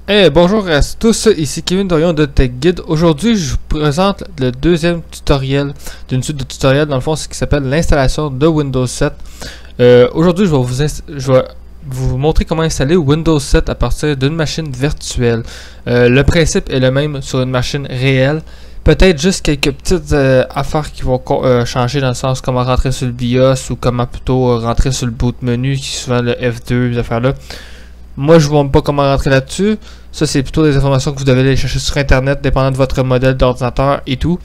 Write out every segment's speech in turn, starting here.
Bonjour à tous, ici Kevin Dorion de TechGuide. Aujourd'hui, je vous présente le deuxième tutoriel d'une suite de tutoriels, dans le fond, ce qui s'appelle l'installation de Windows 7. Aujourd'hui, je vais vous montrer comment installer Windows 7 à partir d'une machine virtuelle. Le principe est le même sur une machine réelle. Peut-être juste quelques petites affaires qui vont changer, dans le sens comment rentrer sur le BIOS ou comment plutôt rentrer sur le boot menu, qui est souvent le F2, ces affaires-là. Moi, je ne vous montre pas comment rentrer là-dessus. Ça, c'est plutôt des informations que vous devez aller chercher sur Internet, dépendant de votre modèle d'ordinateur et tout.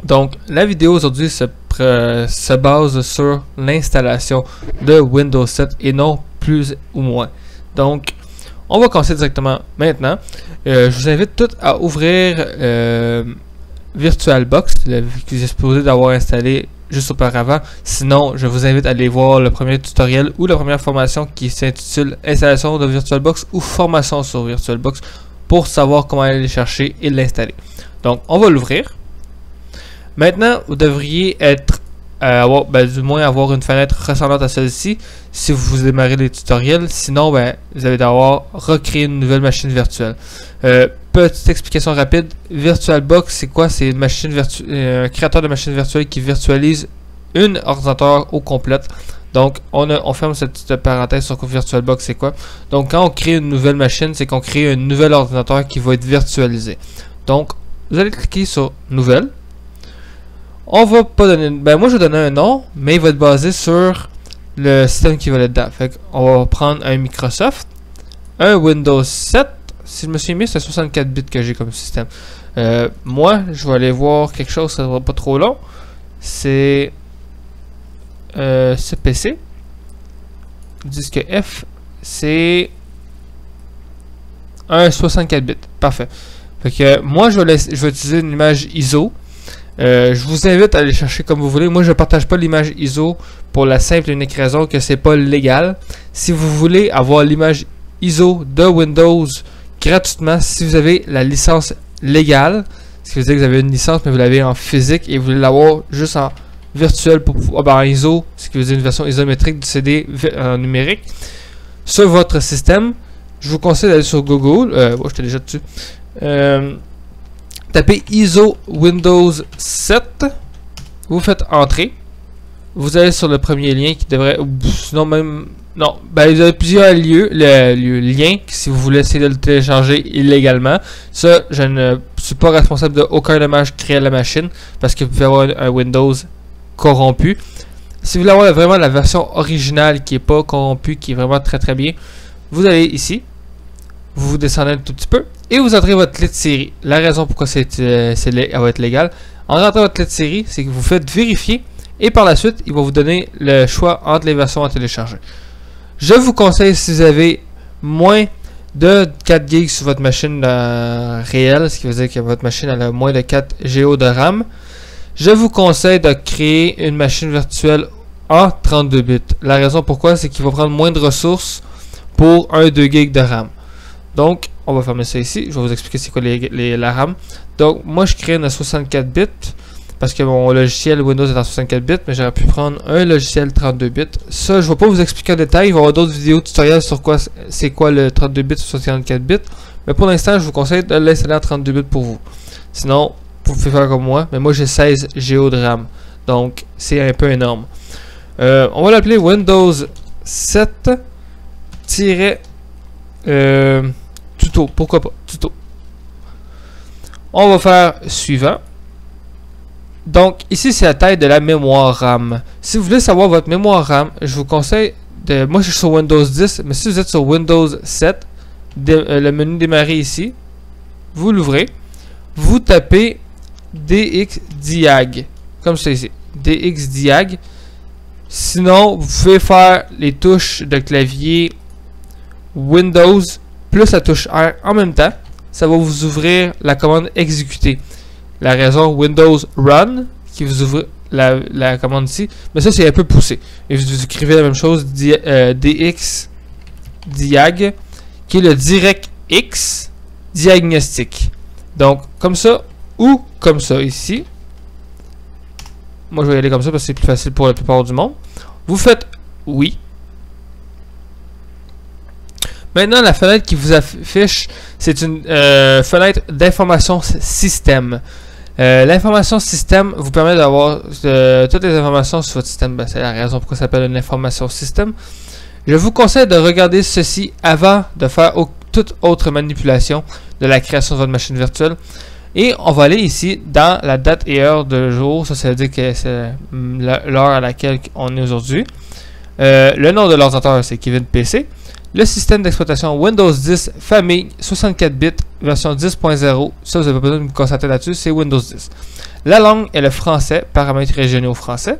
Donc, la vidéo aujourd'hui se base sur l'installation de Windows 7 et non plus ou moins. Donc, on va commencer directement maintenant. Je vous invite tous à ouvrir VirtualBox, que vous êtes supposé d'avoir installé juste auparavant. Sinon, je vous invite à aller voir le premier tutoriel ou la première formation qui s'intitule Installation de VirtualBox ou Formation sur VirtualBox pour savoir comment aller le chercher et l'installer. Donc, on va l'ouvrir. Maintenant, vous devriez du moins avoir une fenêtre ressemblante à celle-ci si vous démarrez les tutoriels. Sinon, vous allez devoir recréer une nouvelle machine virtuelle. Petite explication rapide, VirtualBox, c'est quoi? C'est une machine un créateur de machine virtuelle qui virtualise un ordinateur au complète. Donc, on ferme cette petite parenthèse sur VirtualBox, c'est quoi? Donc, quand on crée une nouvelle machine, c'est qu'on crée un nouvel ordinateur qui va être virtualisé. Donc, vous allez cliquer sur Nouvelle. On va pas donner... moi, je vais donner un nom, mais il va être basé sur le système qui va être dedans. Fait qu'on va prendre un Microsoft, un Windows 7. Si je me suis mis, c'est 64 bits que j'ai comme système. Moi, je vais aller voir quelque chose, ça ne sera pas trop long. C'est ce PC. Disque F, c'est un 64 bits. Parfait. Fait que moi, je vais utiliser une image ISO. Je vous invite à aller chercher comme vous voulez. Moi, je ne partage pas l'image ISO pour la simple et unique raison que c'est pas légal. Si vous voulez avoir l'image ISO de Windows gratuitement, si vous avez la licence légale, ce qui veut dire que vous avez une licence mais vous l'avez en physique et vous voulez l'avoir juste en virtuel en ISO, ce qui veut dire une version isométrique du CD en numérique, sur votre système, je vous conseille d'aller sur Google. J'étais déjà dessus. Tapez ISO Windows 7, vous faites entrer, vous allez sur le premier lien qui devrait, sinon même, non, vous avez plusieurs liens si vous voulez essayer de le télécharger illégalement. Ça, je ne suis pas responsable de aucun dommage créé à la machine parce que vous pouvez avoir un Windows corrompu. Si vous voulez avoir vraiment la version originale qui n'est pas corrompue, qui est vraiment très très bien, vous allez ici, vous descendez un tout petit peu et vous entrez votre clé de série. La raison pourquoi elle va être légale, en rentrant votre clé de série, c'est que vous faites vérifier et par la suite, il va vous donner le choix entre les versions à télécharger. Je vous conseille, si vous avez moins de 4 GB sur votre machine réelle, ce qui veut dire que votre machine a moins de 4 Go de RAM, je vous conseille de créer une machine virtuelle en 32 bits. La raison pourquoi, c'est qu'il va prendre moins de ressources pour 1-2 GB de RAM. Donc, on va fermer ça ici. Je vais vous expliquer c'est quoi la RAM. Donc, moi, je crée une 64 bits parce que mon logiciel Windows est en 64 bits, mais j'aurais pu prendre un logiciel 32 bits. Ça, je ne vais pas vous expliquer en détail. Il va y avoir d'autres vidéos tutoriels sur c'est quoi le 32 bits ou 64 bits. Mais pour l'instant, je vous conseille de l'installer en 32 bits pour vous. Sinon, vous pouvez faire comme moi. Mais moi, j'ai 16 Go de RAM. Donc, c'est un peu énorme. On va l'appeler Windows 7 tuto. Pourquoi pas? Tuto. On va faire suivant. Donc, ici, c'est la taille de la mémoire RAM. Si vous voulez savoir votre mémoire RAM, je vous conseille de... Moi, je suis sur Windows 10, mais si vous êtes sur Windows 7, le menu démarrer ici, vous l'ouvrez, vous tapez DXDiag, comme ça ici, DXDiag. Sinon, vous pouvez faire les touches de clavier Windows plus la touche R en même temps. Ça va vous ouvrir la commande exécuter. La raison Windows Run qui vous ouvre la commande ici, mais ça c'est un peu poussé. Et vous écrivez la même chose, DX Diag, qui est le DirectX diagnostic. Donc comme ça ou comme ça ici. Moi je vais y aller comme ça parce que c'est plus facile pour la plupart du monde. Vous faites oui. Maintenant, la fenêtre qui vous affiche, c'est une fenêtre d'information système. L'information système vous permet d'avoir toutes les informations sur votre système. Ben, c'est la raison pourquoi ça s'appelle une information système. Je vous conseille de regarder ceci avant de faire toute autre manipulation de la création de votre machine virtuelle. Et on va aller ici dans la date et heure de jour. Ça veut dire que c'est l'heure à laquelle on est aujourd'hui. Le nom de l'ordinateur, c'est Kevin PC. Le système d'exploitation Windows 10 famille 64 bits version 10.0. Ça, vous n'avez pas besoin de vous concentrer là-dessus, c'est Windows 10. La langue est le français, paramètres régionaux français.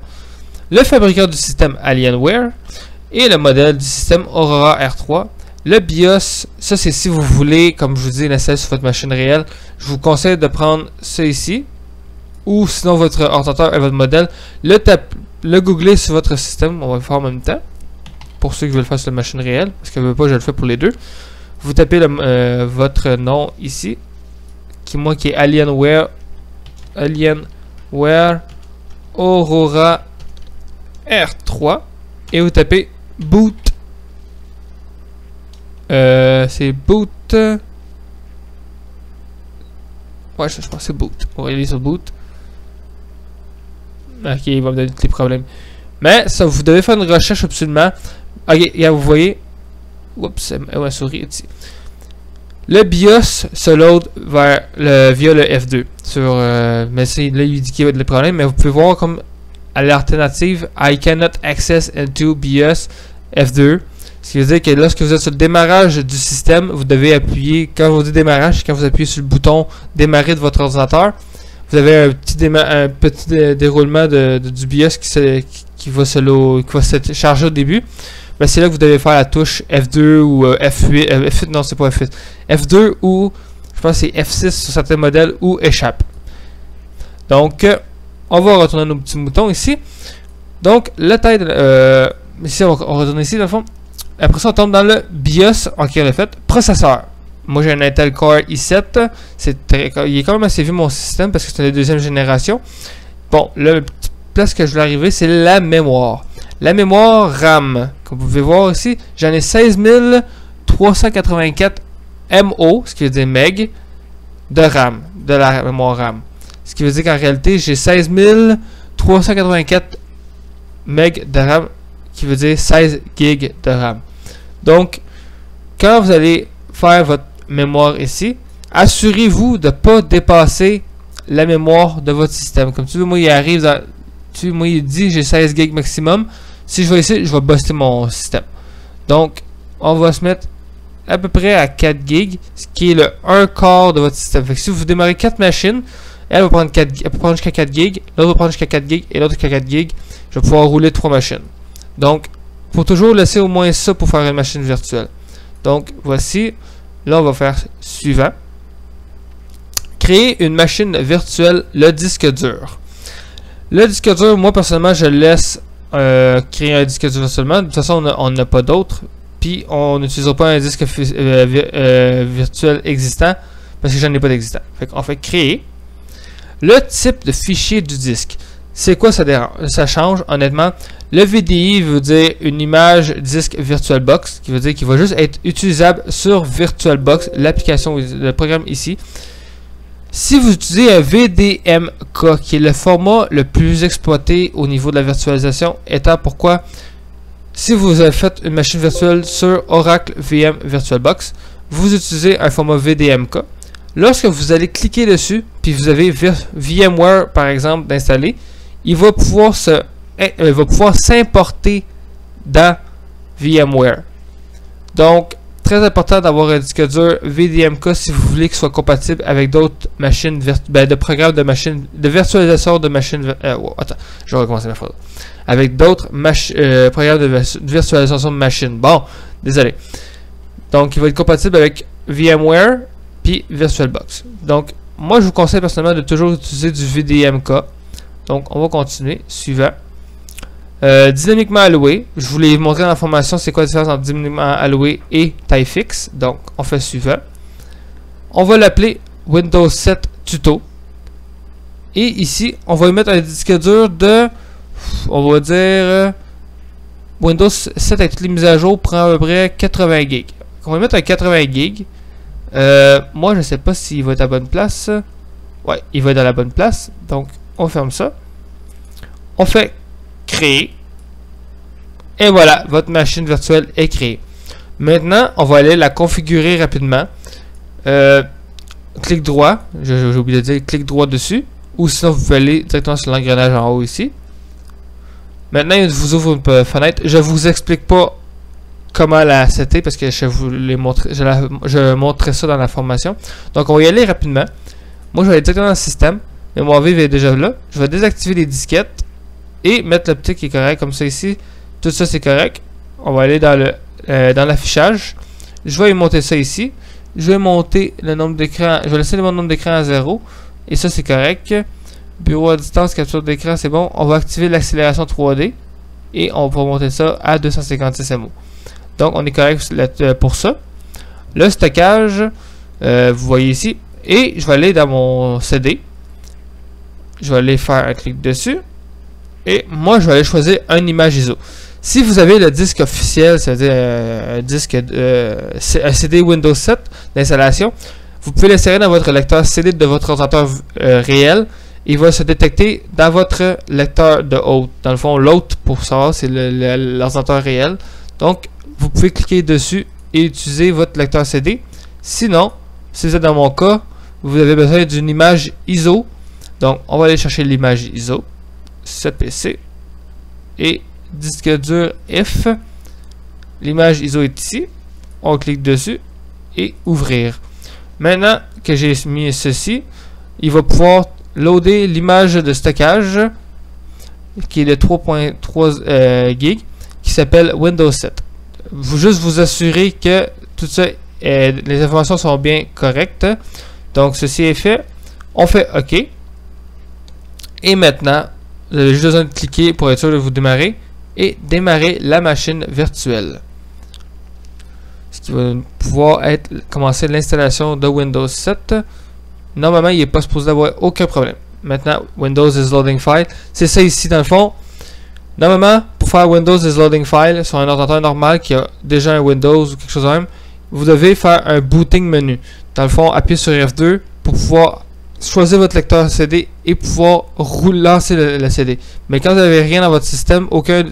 Le fabricant du système Alienware. Et le modèle du système Aurora R3. Le BIOS, ça c'est si vous voulez, comme je vous dis, l'installer sur votre machine réelle. Je vous conseille de prendre ça ici. Ou sinon votre ordinateur et votre modèle. Le googler sur votre système, on va le faire en même temps. Pour ceux qui veulent le faire sur la machine réelle. Parce que je le fais pour les deux. Vous tapez votre nom ici. Qui est Alienware. Alienware Aurora R3. Et vous tapez boot. C'est boot. Ouais, je pense que c'est boot. On va aller sur boot. Ok, il va me donner des problèmes. Mais ça, vous devez faire une recherche absolument. Ok, là, vous voyez. Oups, ma souris ici. Le BIOS se load via le F2. Mais là, il dit qu'il y a des problèmes. Mais vous pouvez voir comme à l'alternative, I cannot access into BIOS F2. Ce qui veut dire que lorsque vous êtes sur le démarrage du système, vous devez appuyer, quand vous dites démarrage, quand vous appuyez sur le bouton démarrer de votre ordinateur, vous avez un petit déroulement du BIOS qui va se charger au début. Ben, c'est là que vous devez faire la touche F2 ou F8, F8 non c'est pas F8, F2 ou je pense que c'est F6 sur certains modèles ou échappe. Donc on va retourner nos petits moutons ici. Donc la taille ici on retourne ici dans le fond. Après ça on tombe dans le BIOS en qui on a fait processeur. Moi j'ai un Intel Core i7, il est quand même assez vieux mon système parce que c'est la deuxième génération. Bon, la petite place que je voulais arriver c'est la mémoire. La mémoire RAM, comme vous pouvez voir ici, j'en ai 16384 MO, ce qui veut dire meg, de RAM, de la mémoire RAM. Ce qui veut dire qu'en réalité, j'ai 16384 meg de RAM, qui veut dire 16 GB de RAM. Donc, quand vous allez faire votre mémoire ici, assurez-vous de ne pas dépasser la mémoire de votre système. Comme tu vois, moi, il arrive dans... moi, il dit j'ai 16 GB maximum. Si je vais ici, je vais buster mon système. Donc, on va se mettre à peu près à 4 GB, ce qui est le 1 quart de votre système. Fait que si vous démarrez 4 machines, elle va prendre 4, elle peut prendre jusqu'à 4 GB, l'autre va prendre jusqu'à 4 GB et l'autre jusqu'à 4 GB. Je vais pouvoir rouler 3 machines. Donc, il faut toujours laisser au moins ça pour faire une machine virtuelle. Donc, voici. Là, on va faire suivant. Créer une machine virtuelle, le disque dur. Le disque dur, moi personnellement, je laisse créer un disque dur seulement. De toute façon, on n'a pas d'autre. Puis, on n'utilisera pas un disque virtuel existant parce que j'en ai pas d'existant. Fait qu'on fait créer. Le type de fichier du disque. C'est quoi ça change, honnêtement. Le VDI veut dire une image disque VirtualBox, qui veut dire qu'il va juste être utilisable sur VirtualBox, l'application, le programme ici. Si vous utilisez un VDMK, qui est le format le plus exploité au niveau de la virtualisation, étant pourquoi, si vous avez fait une machine virtuelle sur Oracle VM VirtualBox, vous utilisez un format VDMK. Lorsque vous allez cliquer dessus, puis vous avez VMware par exemple d'installer, il va pouvoir s'importer dans VMware. Donc, très important d'avoir un disque dur VDMK si vous voulez qu'il soit compatible avec d'autres machines, de programmes de machines, de virtualisation de machines. Attends, je vais recommencer ma phrase. Avec d'autres programmes de virtualisation de machines. Bon, désolé. Donc, il va être compatible avec VMware puis VirtualBox. Donc, moi, je vous conseille personnellement de toujours utiliser du VDMK. Donc, on va continuer. Suivant. Dynamiquement alloué. Je vous l'ai montré dans la formation c'est quoi la différence entre dynamiquement alloué et taille fixe. Donc, on fait suivant. On va l'appeler Windows 7 Tuto. Et ici, on va y mettre un disque dur de, on va dire, Windows 7 avec toutes les mises à jour prend à peu près 80 GB. on va mettre un 80 GB. Moi, je sais pas s'il va être à la bonne place. Ouais, il va être à la bonne place. Donc, on ferme ça. On fait créer. Et voilà, votre machine virtuelle est créée. Maintenant, on va aller la configurer rapidement. Clic droit, j'ai oublié de dire, clic droit dessus. Ou sinon, vous pouvez aller directement sur l'engrenage en haut ici. Maintenant, il vous ouvre une fenêtre. Je ne vous explique pas comment la setter parce que je vous l'ai montré, je montrerai ça dans la formation. Donc, on va y aller rapidement. Moi, je vais aller directement dans le système. Mémoire vive est déjà là. Je vais désactiver les disquettes et mettre le petit qui est correct comme ça ici. Tout ça, c'est correct. On va aller dans l'affichage. Je vais monter ça ici. Je vais monter le nombre d'écrans. Je vais laisser le nombre d'écrans à 0. Et ça, c'est correct. Bureau à distance, capture d'écran, c'est bon. On va activer l'accélération 3D. Et on va monter ça à 256 MO. Donc, on est correct pour ça. Le stockage, vous voyez ici. Et je vais aller dans mon CD. Je vais aller faire un clic dessus. Et moi, je vais aller choisir une image ISO. Si vous avez le disque officiel, c'est-à-dire un CD Windows 7 d'installation, vous pouvez l'insérer dans votre lecteur CD de votre ordinateur réel. Il va se détecter dans votre lecteur de hôte. Dans le fond, l'hôte, pour savoir, c'est l'ordinateur réel. Donc, vous pouvez cliquer dessus et utiliser votre lecteur CD. Sinon, si vous êtes dans mon cas, vous avez besoin d'une image ISO. Donc, on va aller chercher l'image ISO. 7PC. Et disque dur F. L'image ISO est ici. On clique dessus et ouvrir. Maintenant que j'ai mis ceci, il va pouvoir loader l'image de stockage qui est de 3.3 GB qui s'appelle Windows 7. Juste vous assurer que tout ça, les informations sont bien correctes. Donc ceci est fait. On fait OK. Et maintenant, vous avez juste besoin de cliquer pour être sûr de vous démarrer et démarrer la machine virtuelle. Ce qui va pouvoir commencer l'installation de Windows 7. Normalement, il n'est pas supposé avoir aucun problème. Maintenant, Windows is loading file. C'est ça ici dans le fond. Normalement, pour faire Windows is loading file sur un ordinateur normal qui a déjà un Windows ou quelque chose de même, vous devez faire un booting menu. Dans le fond, appuyez sur F2 pour pouvoir choisir votre lecteur CD et pouvoir lancer le CD. Mais quand vous n'avez rien dans votre système, aucun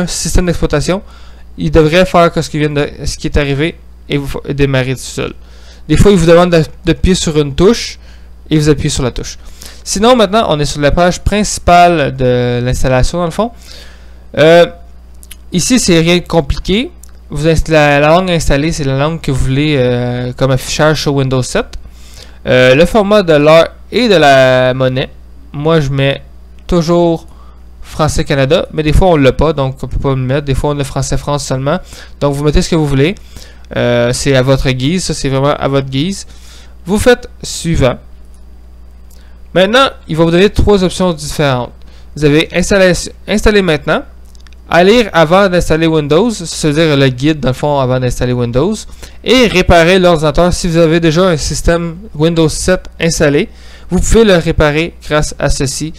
système d'exploitation, il devrait faire ce qui est arrivé et vous démarrer tout seul. Des fois, il vous demande d'appuyer sur une touche et vous appuyez sur la touche. Sinon, maintenant, on est sur la page principale de l'installation, dans le fond. Ici, c'est rien de compliqué. La langue installée, c'est la langue que vous voulez comme affichage sur Windows 7. Le format de l'heure et de la monnaie. Moi, je mets toujours Français-Canada, mais des fois, on ne l'a pas, donc on ne peut pas le mettre. Des fois, on a Français-France seulement. Donc, vous mettez ce que vous voulez. C'est à votre guise. Ça, c'est vraiment à votre guise. Vous faites suivant. Maintenant, il va vous donner 3 options différentes. Vous avez installer maintenant, à lire avant d'installer Windows, c'est-à-dire le guide dans le fond avant d'installer Windows, et réparer l'ordinateur. Si vous avez déjà un système Windows 7 installé, vous pouvez le réparer grâce à ceci.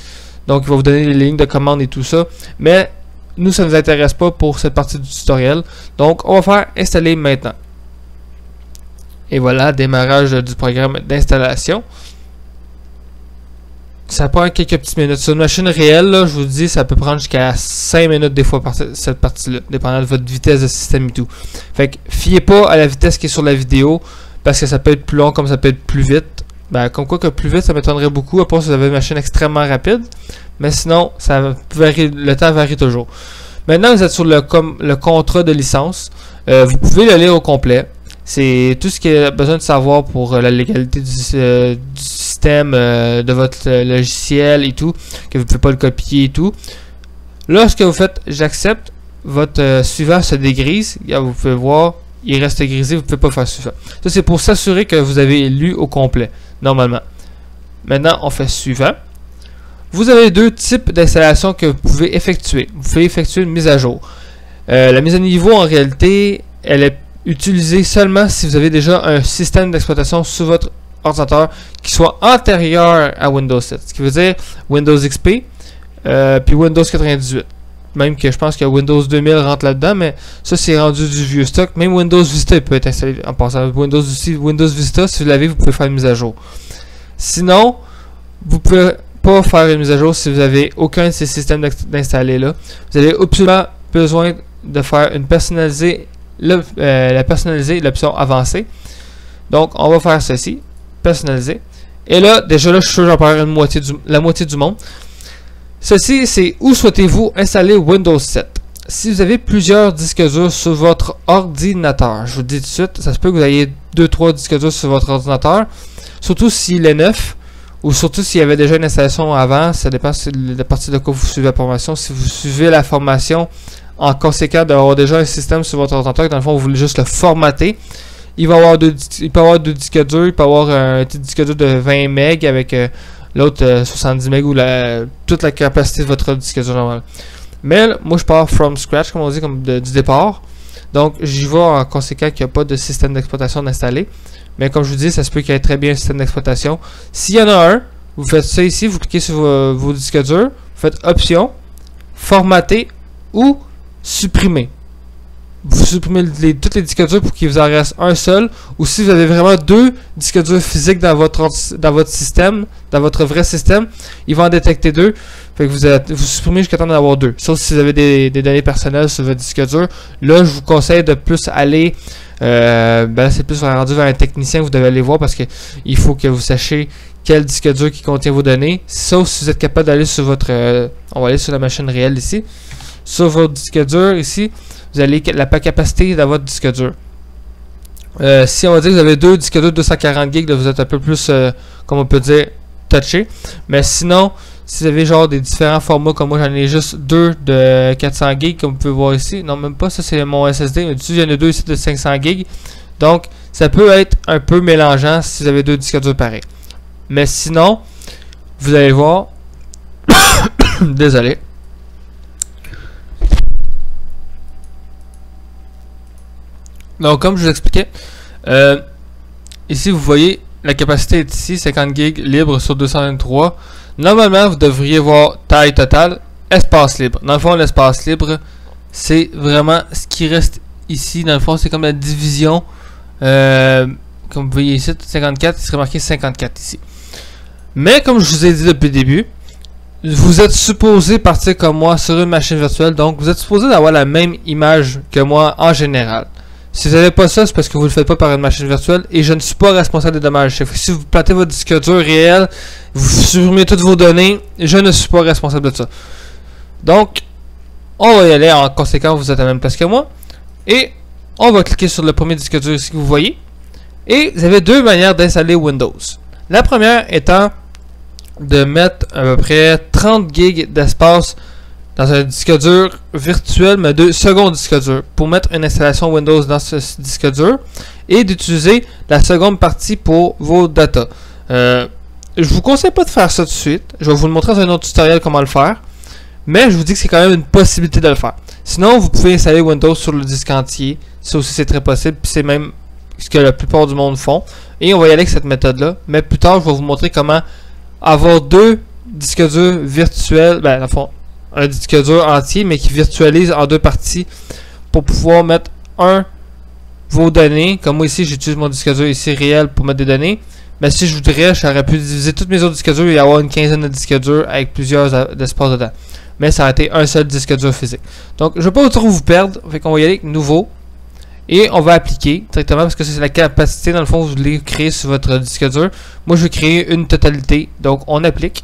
Donc, il va vous donner les lignes de commande et tout ça, mais nous, ça ne nous intéresse pas pour cette partie du tutoriel. Donc, on va faire installer maintenant. Et voilà, démarrage du programme d'installation. Ça prend quelques petites minutes. Sur une machine réelle, là, je vous dis, ça peut prendre jusqu'à 5 minutes des fois par cette partie-là, dépendant de votre vitesse de système et tout. Fait que, fiez pas à la vitesse qui est sur la vidéo, parce que ça peut être plus long comme ça peut être plus vite. Ben, comme quoi que plus vite, ça m'étonnerait beaucoup, à part si vous avez une machine extrêmement rapide. Mais sinon, ça varie, le temps varie toujours. Maintenant, vous êtes sur le contrat de licence. Vous pouvez le lire au complet. C'est tout ce qu'il y a besoin de savoir pour la légalité du système, de votre logiciel et tout, que vous ne pouvez pas le copier et tout. Lorsque vous faites j'accepte, votre suivant se dégrise. Vous pouvez voir, il reste grisé, vous ne pouvez pas faire suivant. Ça, c'est pour s'assurer que vous avez lu au complet, normalement. Maintenant, on fait suivant. Vous avez 2 types d'installation que vous pouvez effectuer. Vous pouvez effectuer une mise à jour. La mise à niveau, en réalité, elle est utilisée seulement si vous avez déjà un système d'exploitation sur votre ordinateur qui soit antérieur à Windows 7. Ce qui veut dire Windows XP puis Windows 98. Même que je pense que Windows 2000 rentre là-dedans, mais ça c'est rendu du vieux stock. Même Windows Vista peut être installé en passant. Windows Vista, si vous l'avez, vous pouvez faire une mise à jour. Sinon, vous pouvez pas faire une mise à jour si vous avez aucun de ces systèmes d'installer là. Vous avez absolument besoin de faire une personnaliser, la personnaliser, l'option avancée. Donc, on va faire ceci, personnaliser. Et là, déjà là, je suis sûr que j'en parlerai la moitié du monde. Ceci, c'est où souhaitez-vous installer Windows 7. Si vous avez plusieurs disques durs sur votre ordinateur, je vous dis tout de suite, ça se peut que vous ayez 2-3 disques durs sur votre ordinateur, surtout s'il est neuf, ou surtout s'il y avait déjà une installation avant, ça dépend de la partie de quoi vous suivez la formation. Si vous suivez la formation en conséquent d'avoir déjà un système sur votre ordinateur, dans le fond, vous voulez juste le formater, il peut y avoir deux disques durs, il peut y avoir un petit disque dur de 20 MB avec l'autre 70 MB ou toute la capacité de votre disque dur normal. Mais moi je pars from scratch, comme on dit, comme du départ. Donc j'y vais en conséquent qu'il n'y a pas de système d'exploitation d'installer. Mais comme je vous dis, ça se peut qu'il y ait très bien un système d'exploitation. S'il y en a un, vous faites ça ici, vous cliquez sur vos disques durs, vous faites option, formater ou supprimer. Vous supprimez tous les disques durs pour qu'il vous en reste un seul, ou si vous avez vraiment deux disques durs physiques dans votre système, dans votre vrai système, il va en détecter deux, fait que vous supprimez jusqu'à temps d'en avoir deux. Sauf si vous avez des données personnelles sur votre disque dur, là je vous conseille de plus aller, c'est plus rendu vers un technicien que vous devez aller voir parce que il faut que vous sachiez quel disque dur qui contient vos données, sauf si vous êtes capable d'aller sur votre, on va aller sur la machine réelle ici, sur votre disque dur ici. Vous avez la capacité dans votre disque dur. Si on va dire que vous avez deux disques durs 240 GB, là, vous êtes un peu plus, comme on peut dire, touché. Mais sinon, si vous avez genre des différents formats, comme moi j'en ai juste deux de 400 GB, comme vous pouvez voir ici. Non, même pas, ça c'est mon SSD. Mais dessus, il y en a deux ici de 500 GB. Donc, ça peut être un peu mélangeant si vous avez deux disques durs pareils. Mais sinon, vous allez voir. Désolé. Donc, comme je vous expliquais, ici vous voyez la capacité est ici, 50 GB libre sur 223. Normalement, vous devriez voir taille totale, espace libre. Dans le fond, l'espace libre, c'est vraiment ce qui reste ici. Dans le fond, c'est comme la division. Comme vous voyez ici, 54, il serait marqué 54 ici. Mais comme je vous ai dit depuis le début, vous êtes supposé partir comme moi sur une machine virtuelle. Donc, vous êtes supposé d'avoir la même image que moi en général. Si vous n'avez pas ça, c'est parce que vous ne le faites pas par une machine virtuelle et je ne suis pas responsable des dommages. Si vous plantez votre disque dur réel, vous supprimez toutes vos données, je ne suis pas responsable de ça. Donc, on va y aller. En conséquence, vous êtes à la même place que moi. Et on va cliquer sur le premier disque dur ici que vous voyez. Et vous avez deux manières d'installer Windows. La première étant de mettre à peu près 30 GB d'espace dans un disque dur virtuel, mais de second disque dur, pour mettre une installation Windows dans ce disque dur et d'utiliser la seconde partie pour vos data. Je vous conseille pas de faire ça tout de suite. Je vais vous le montrer dans un autre tutoriel comment le faire, mais je vous dis que c'est quand même une possibilité de le faire. Sinon, vous pouvez installer Windows sur le disque entier. Ça aussi, c'est très possible, puis c'est même ce que la plupart du monde font. Et on va y aller avec cette méthode-là. Mais plus tard, je vais vous montrer comment avoir deux disques durs virtuels, dans le fond, un disque dur entier, mais qui virtualise en deux parties pour pouvoir mettre vos données. Comme moi ici, j'utilise mon disque dur ici réel pour mettre des données. Mais si je voudrais, j'aurais pu diviser tous mes autres disques durs et avoir une quinzaine de disques durs avec plusieurs espaces dedans. Mais ça a été un seul disque dur physique. Donc, je ne vais pas trop vous perdre. Fait qu'on va y aller avec nouveau. Et on va appliquer directement parce que c'est la capacité, dans le fond, vous voulez créer sur votre disque dur. Moi, je vais créer une totalité. Donc, on applique.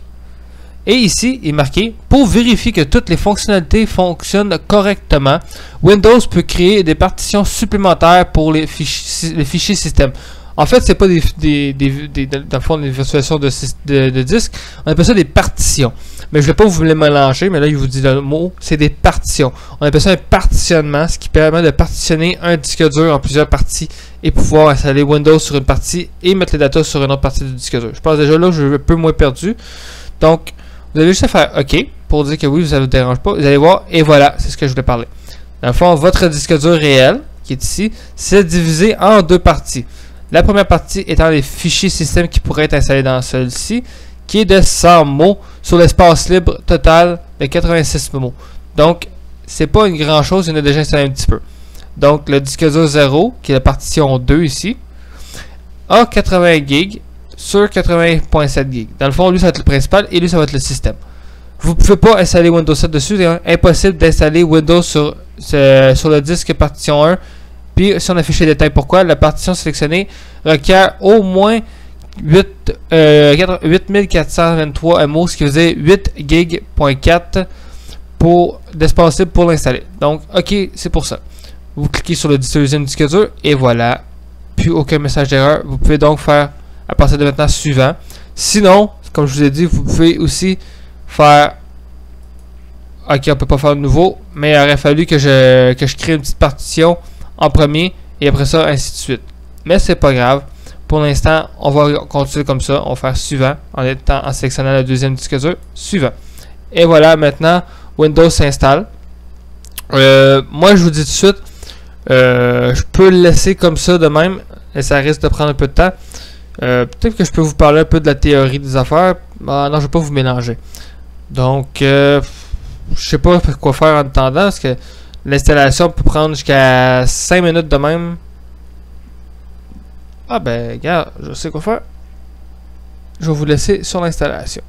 Et ici, il est marqué, pour vérifier que toutes les fonctionnalités fonctionnent correctement, Windows peut créer des partitions supplémentaires pour les fichiers système. En fait, c'est pas dans le fond, des virtualisations de disques, on appelle ça des partitions. Mais je ne vais pas vous les mélanger, mais là, il vous dit le mot, c'est des partitions. On appelle ça un partitionnement, ce qui permet de partitionner un disque dur en plusieurs parties et pouvoir installer Windows sur une partie et mettre les datas sur une autre partie du disque dur. Je pense déjà là, je suis un peu moins perdu. Donc, vous avez juste à faire OK pour dire que oui, ça ne vous dérange pas. Vous allez voir, et voilà, c'est ce que je voulais parler. Dans le fond, votre disque dur réel, qui est ici, c'est divisé en deux parties. La première partie étant les fichiers système qui pourraient être installés dans celui-ci, qui est de 100 mots sur l'espace libre total de 86 mots. Donc, c'est pas une grand chose, il y en a déjà installé un petit peu. Donc le disque dur 0, qui est la partition 2 ici, a 80 GB sur 80.7 GB. Dans le fond, lui ça va être le principal et lui ça va être le système. Vous ne pouvez pas installer Windows 7 dessus, c'est impossible d'installer Windows sur le disque partition 1. Puis si on affiche les détails, pourquoi la partition sélectionnée requiert au moins 8423 MO, ce qui faisait 8 GB.4 d'espace libre pour l'installer. Donc, ok, c'est pour ça. Vous cliquez sur le deuxième disque dur et voilà. Plus aucun message d'erreur. Vous pouvez donc faire à partir de maintenant suivant. Sinon, comme je vous ai dit, vous pouvez aussi faire. Ok, on peut pas faire de nouveau, mais il aurait fallu que je crée une petite partition en premier et après ça, ainsi de suite. Mais c'est pas grave. Pour l'instant, on va continuer comme ça. On va faire suivant en sélectionnant le deuxième disque dur. Suivant. Et voilà, maintenant, Windows s'installe. Moi, je vous dis tout de suite, je peux le laisser comme ça de même et ça risque de prendre un peu de temps. Peut-être que je peux vous parler un peu de la théorie des affaires. Non, je ne vais pas vous mélanger. Donc, je sais pas quoi faire en attendant parce que l'installation peut prendre jusqu'à 5 minutes de même. Ah ben, regarde, je sais quoi faire. Je vais vous laisser sur l'installation.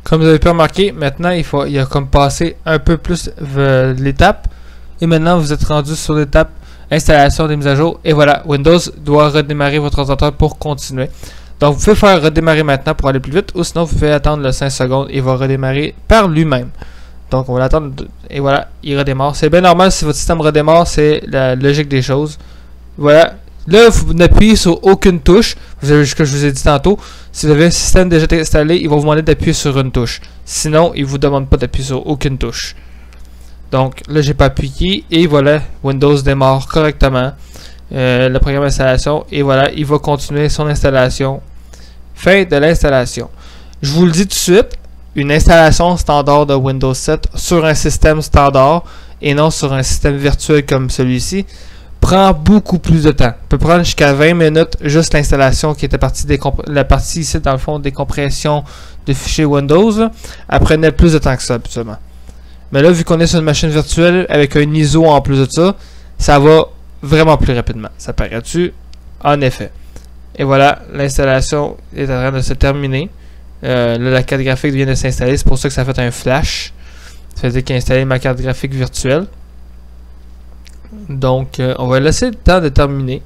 Comme vous avez pu remarquer, maintenant il a comme passé un peu plus l'étape. Et maintenant vous êtes rendu sur l'étape installation des mises à jour. Et voilà, Windows doit redémarrer votre ordinateur pour continuer. Donc vous pouvez faire redémarrer maintenant pour aller plus vite. Ou sinon vous pouvez attendre le 5 secondes et il va redémarrer par lui-même. Donc on va l'attendre et voilà, il redémarre. C'est bien normal si votre système redémarre, c'est la logique des choses. Voilà. Là, vous n'appuyez sur aucune touche. Vous avez ce que je vous ai dit tantôt. Si vous avez un système déjà installé, il va vous demander d'appuyer sur une touche. Sinon, il ne vous demande pas d'appuyer sur aucune touche. Donc là, j'ai pas appuyé. Et voilà, Windows démarre correctement le programme d'installation. Et voilà, il va continuer son installation. Fin de l'installation. Je vous le dis tout de suite. Une installation standard de Windows 7 sur un système standard et non sur un système virtuel comme celui-ci prend beaucoup plus de temps. Peut prendre jusqu'à 20 minutes juste l'installation qui était la partie ici dans le fond des compressions de fichiers Windows. Elle prenait plus de temps que ça habituellement. Mais là, vu qu'on est sur une machine virtuelle avec un ISO en plus de ça, ça va vraiment plus rapidement. Ça paraît-tu? En effet. Et voilà, l'installation est en train de se terminer. Là, la carte graphique vient de s'installer. C'est pour ça que ça fait un flash. Ça veut dire qu'il a installé ma carte graphique virtuelle. Donc, on va laisser le temps de terminer.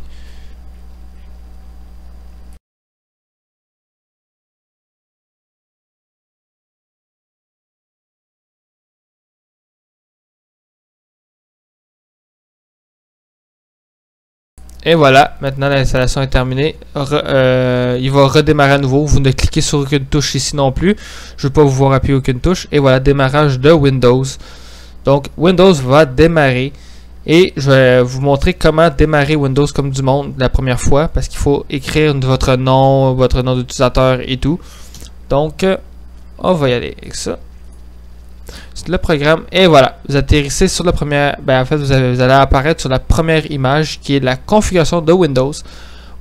Et voilà, maintenant l'installation est terminée. Il va redémarrer à nouveau. Vous ne cliquez sur aucune touche ici non plus. Je ne vais pas vous voir appuyer aucune touche. Et voilà, démarrage de Windows. Donc, Windows va démarrer. Et je vais vous montrer comment démarrer Windows comme du monde la première fois, parce qu'il faut écrire votre nom d'utilisateur et tout. Donc, on va y aller avec ça. C'est le programme, et voilà, vous atterrissez sur la première, en fait vous allez apparaître sur la première image qui est la configuration de Windows.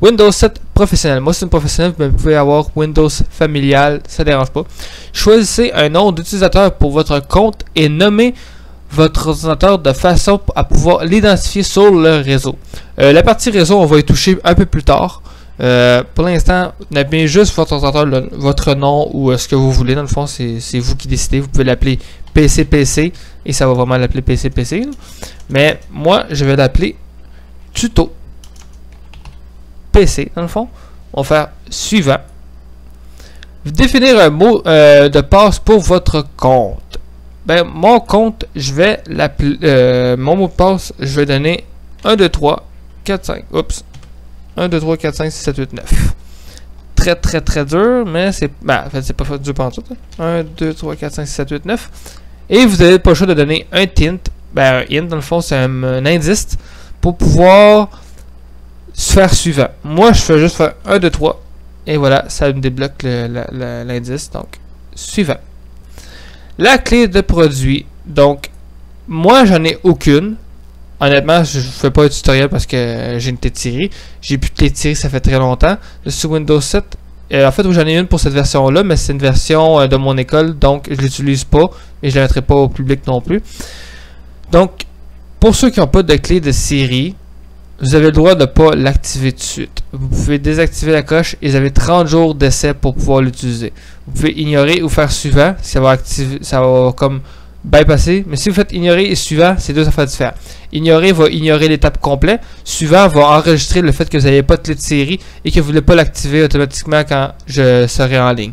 Windows 7 professionnel. Moi c'est une professionnelle, mais vous pouvez avoir Windows familial, ça ne dérange pas. Choisissez un nom d'utilisateur pour votre compte et nommez votre ordinateur de façon à pouvoir l'identifier sur le réseau. La partie réseau, on va y toucher un peu plus tard. Pour l'instant, nommez juste votre ordinateur, votre nom ou ce que vous voulez. Dans le fond, c'est vous qui décidez. Vous pouvez l'appeler PC et ça va vraiment l'appeler PC. Mais moi, je vais l'appeler tuto PC. Dans le fond, on va faire suivant. Définir un mot de passe pour votre compte. Mon compte, je vais l'appeler mon mot de passe, je vais donner 1, 2, 3, 4, 5. Oups. 1, 2, 3, 4, 5, 6, 7, 8, 9. Très dur, mais c'est. En fait, c'est pas dur pour tout. 1, 2, 3, 4, 5, 6, 7, 8, 9. Et vous n'avez pas le choix de donner un tint. Un int, dans le fond, c'est un indice pour pouvoir se faire suivant. Moi, je fais juste faire 1, 2, 3. Et voilà, ça me débloque l'indice. Donc, suivant. La clé de produit. Donc, moi, j'en ai aucune. Honnêtement, je ne fais pas un tutoriel parce que j'ai une clé de série. J'ai plus de clé de série, ça fait très longtemps. Sur Windows 7, en fait, j'en ai une pour cette version-là, mais c'est une version de mon école, donc je ne l'utilise pas et je ne la mettrai pas au public non plus. Donc, pour ceux qui n'ont pas de clé de série, vous avez le droit de ne pas l'activer tout de suite. Vous pouvez désactiver la coche et vous avez 30 jours d'essai pour pouvoir l'utiliser. Vous pouvez ignorer ou faire suivant, ça va comme bypasser, mais si vous faites ignorer et suivant, c'est deux affaires différentes. Ignorer va ignorer l'étape complète, suivant va enregistrer le fait que vous n'avez pas de clé de série et que vous ne voulez pas l'activer automatiquement quand je serai en ligne.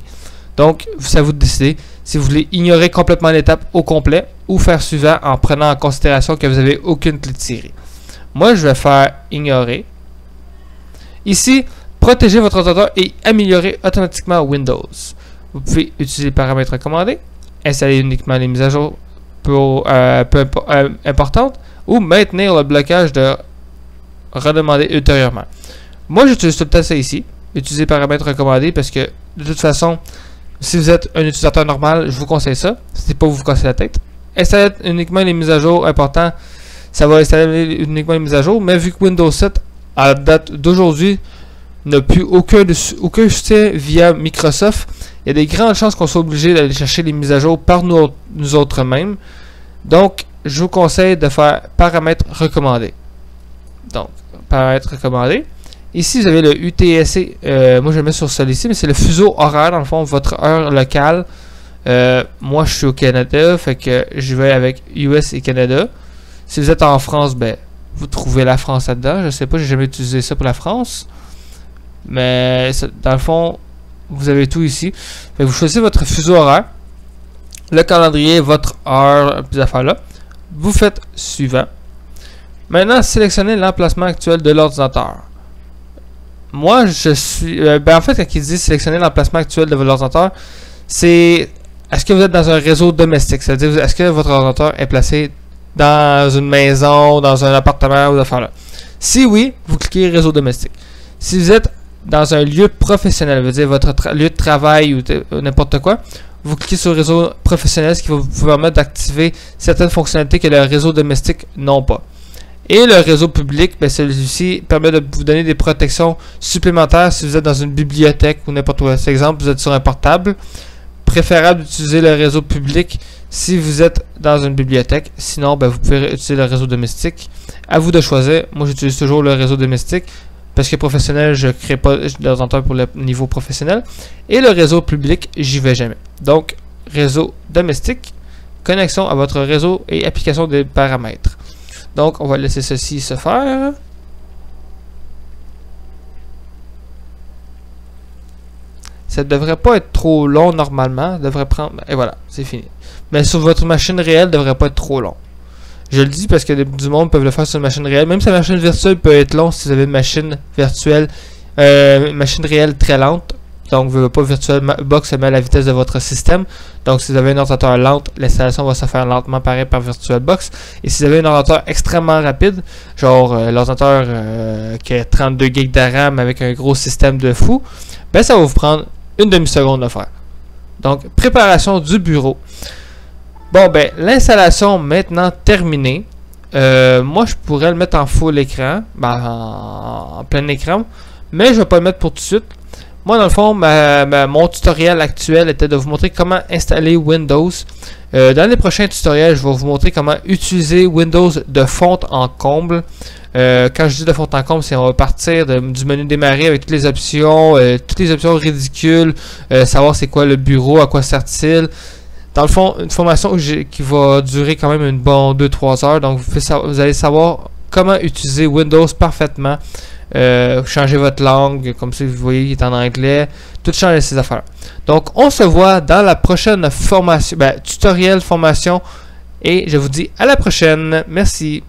Donc, c'est à vous de décider si vous voulez ignorer complètement l'étape au complet ou faire suivant en prenant en considération que vous n'avez aucune clé de série. Moi, je vais faire ignorer. Ici, protéger votre ordinateur et améliorer automatiquement Windows. Vous pouvez utiliser les paramètres recommandés, installer uniquement les mises à jour peu importantes ou maintenir le blocage de redemander ultérieurement. Moi, j'utilise tout le temps ça ici, utiliser paramètres recommandés parce que de toute façon, si vous êtes un utilisateur normal, je vous conseille ça. C'est pas vous casser la tête. Installer uniquement les mises à jour importantes. Ça va installer uniquement les mises à jour, mais vu que Windows 7, à la date d'aujourd'hui, n'a plus aucun soutien via Microsoft, il y a des grandes chances qu'on soit obligé d'aller chercher les mises à jour par nous autres mêmes. Donc, je vous conseille de faire paramètres recommandés. Donc, paramètres recommandés. Ici, vous avez le UTSC. Moi, je le mets sur celui-ci, mais c'est le fuseau horaire, dans le fond, votre heure locale. Moi, je suis au Canada, fait que je vais avec US et Canada. Si vous êtes en France, vous trouvez la France là-dedans. Je sais pas, j'ai jamais utilisé ça pour la France. Mais dans le fond, vous avez tout ici. Fait que vous choisissez votre fuseau horaire, le calendrier, votre heure, ces affaires-là. Vous faites suivant. Maintenant, sélectionnez l'emplacement actuel de l'ordinateur. Moi, je suis... en fait, quand il dit sélectionner l'emplacement actuel de votre ordinateur, c'est... Est-ce que vous êtes dans un réseau domestique? C'est-à-dire, est-ce que votre ordinateur est placé dans une maison, dans un appartement ou d'affaires là? Si oui, vous cliquez réseau domestique. Si vous êtes dans un lieu professionnel, veut dire votre lieu de travail ou n'importe quoi, vous cliquez sur réseau professionnel, ce qui va vous permettre d'activer certaines fonctionnalités que le réseau domestique n'ont pas. Et le réseau public, celui-ci permet de vous donner des protections supplémentaires si vous êtes dans une bibliothèque ou n'importe où. Par exemple, vous êtes sur un portable. Préférable d'utiliser le réseau public si vous êtes dans une bibliothèque. Sinon, vous pouvez utiliser le réseau domestique. À vous de choisir. Moi, j'utilise toujours le réseau domestique parce que professionnel, je ne crée pas d'ordinateur pour le niveau professionnel. Et le réseau public, j'y vais jamais. Donc, réseau domestique, connexion à votre réseau et application des paramètres. Donc, on va laisser ceci se faire. Ça ne devrait pas être trop long normalement. Devrait prendre. Et voilà, c'est fini. Mais sur votre machine réelle, ne devrait pas être trop long. Je le dis parce que du monde peuvent le faire sur une machine réelle. Même si la machine virtuelle peut être longue si vous avez une machine virtuelle, une machine réelle très lente. Donc, vous ne pas VirtualBox se met à la vitesse de votre système. Donc, si vous avez un ordinateur lent, l'installation va se faire lentement pareil par VirtualBox. Et si vous avez un ordinateur extrêmement rapide, genre l'ordinateur qui a 32 GB de RAM avec un gros système de fou, ben ça va vous prendre une demi-seconde de faire. Donc, préparation du bureau. Bon, ben, l'installation maintenant terminée. Moi, je pourrais le mettre en full écran, ben, en plein écran, mais je ne vais pas le mettre pour tout de suite. Moi, dans le fond, mon tutoriel actuel était de vous montrer comment installer Windows. Dans les prochains tutoriels, je vais vous montrer comment utiliser Windows de fond en comble. Quand je dis de fond en comble, c'est on va partir du menu démarrer avec toutes les options ridicules, savoir c'est quoi le bureau, à quoi sert-il. Dans le fond, une formation qui va durer quand même une bonne 2-3 heures. Donc, vous allez savoir comment utiliser Windows parfaitement. Changer votre langue, comme ça vous voyez, il est en anglais. Tout changer ces affaires. Donc, on se voit dans la prochaine formation, tutoriel formation. Et je vous dis à la prochaine. Merci.